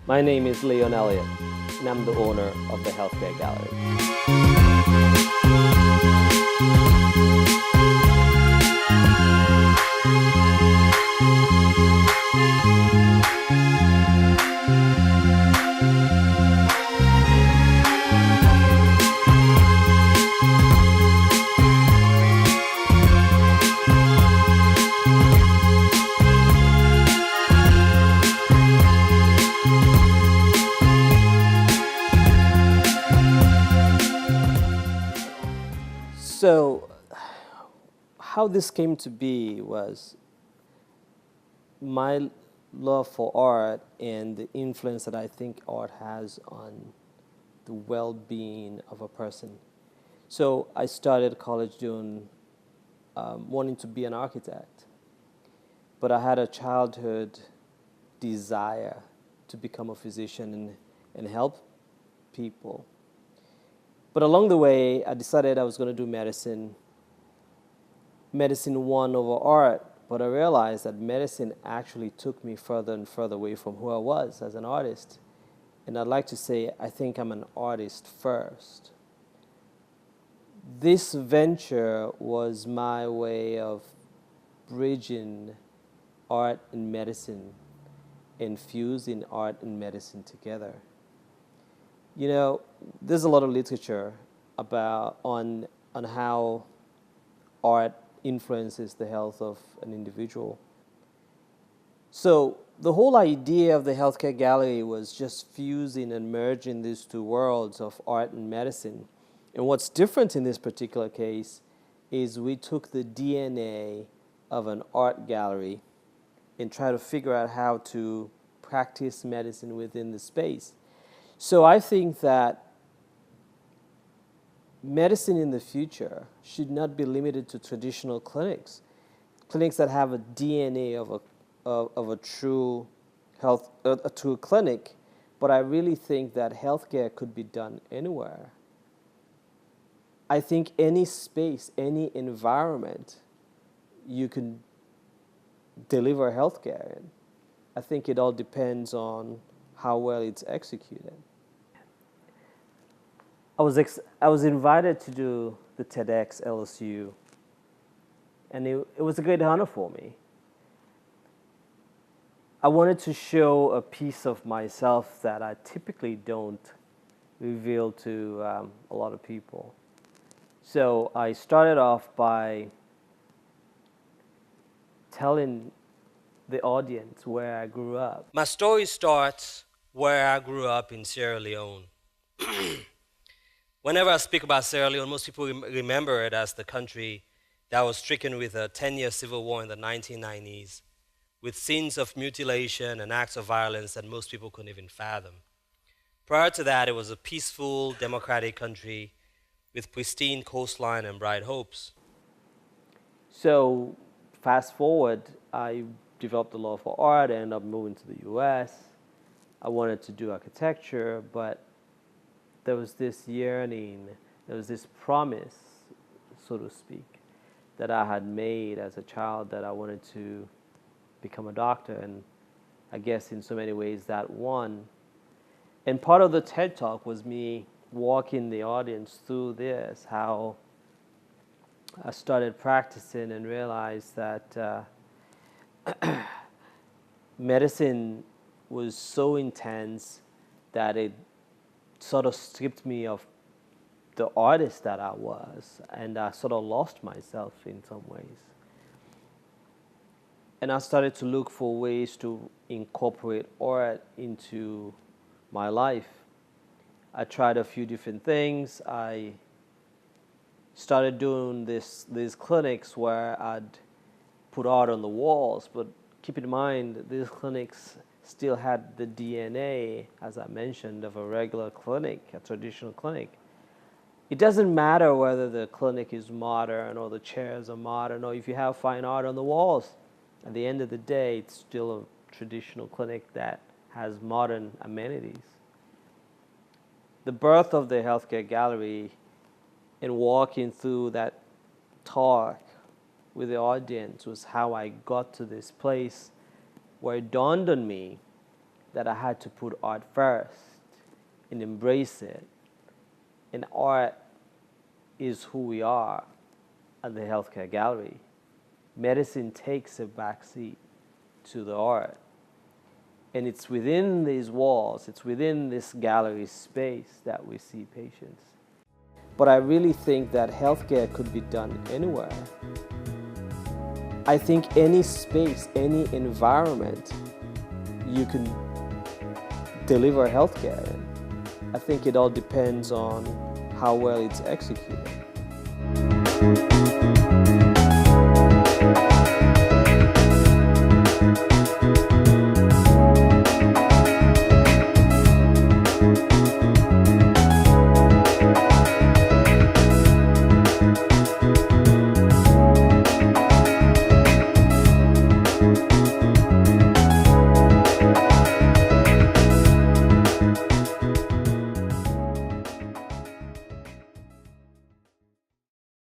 My name is Leone Elliott, and I'm the owner of the Healthcare Gallery. So, how this came to be was my love for art and the influence that I think art has on the well-being of a person. So I started college doing wanting to be an architect, but I had a childhood desire to become a physician and help people. But along the way, I decided I was going to do medicine. Medicine won over art, but I realized that medicine actually took me further and further away from who I was as an artist. And I'd like to say, I think I'm an artist first. This venture was my way of bridging art and medicine and fusing art and medicine together. You know, there's a lot of literature on how art influences the health of an individual. So the whole idea of the healthcare gallery was just fusing and merging these two worlds of art and medicine. And what's different in this particular case is we took the DNA of an art gallery and try to figure out how to practice medicine within the space. So I think that medicine in the future should not be limited to traditional clinics, clinics that have a DNA of a true health, a true clinic. But I really think that healthcare could be done anywhere. I think any space, any environment, you can deliver healthcare in. I think it all depends on how well it's executed. I was invited to do the TEDx LSU, and it was a great honor for me. I wanted to show a piece of myself that I typically don't reveal to a lot of people. So I started off by telling the audience where I grew up. My story starts where I grew up in Sierra Leone. Whenever I speak about Sierra Leone, most people remember it as the country that was stricken with a 10-year civil war in the 1990s, with scenes of mutilation and acts of violence that most people couldn't even fathom. Prior to that, it was a peaceful, democratic country with pristine coastline and bright hopes. So fast forward, I developed a love for art. I ended up moving to the US. I wanted to do architecture, but there was this yearning, there was this promise, so to speak, that I had made as a child that I wanted to become a doctor. And I guess in so many ways that won. And part of the TED Talk was me walking the audience through this, how I started practicing and realized that medicine was so intense that it sort of stripped me of the artist that I was, and I sort of lost myself in some ways. And I started to look for ways to incorporate art into my life. I tried a few different things. I started doing these clinics where I'd put art on the walls, but keep in mind, these clinics still had the DNA, as I mentioned, of a regular clinic, a traditional clinic. It doesn't matter whether the clinic is modern or the chairs are modern or if you have fine art on the walls. At the end of the day, it's still a traditional clinic that has modern amenities. The birth of the healthcare gallery and walking through that talk with the audience was how I got to this place where it dawned on me that I had to put art first and embrace it. And art is who we are at the healthcare gallery. Medicine takes a backseat to the art. And it's within these walls, it's within this gallery space that we see patients. But I really think that healthcare could be done anywhere. I think any space, any environment, you can deliver healthcare in. I think it all depends on how well it's executed.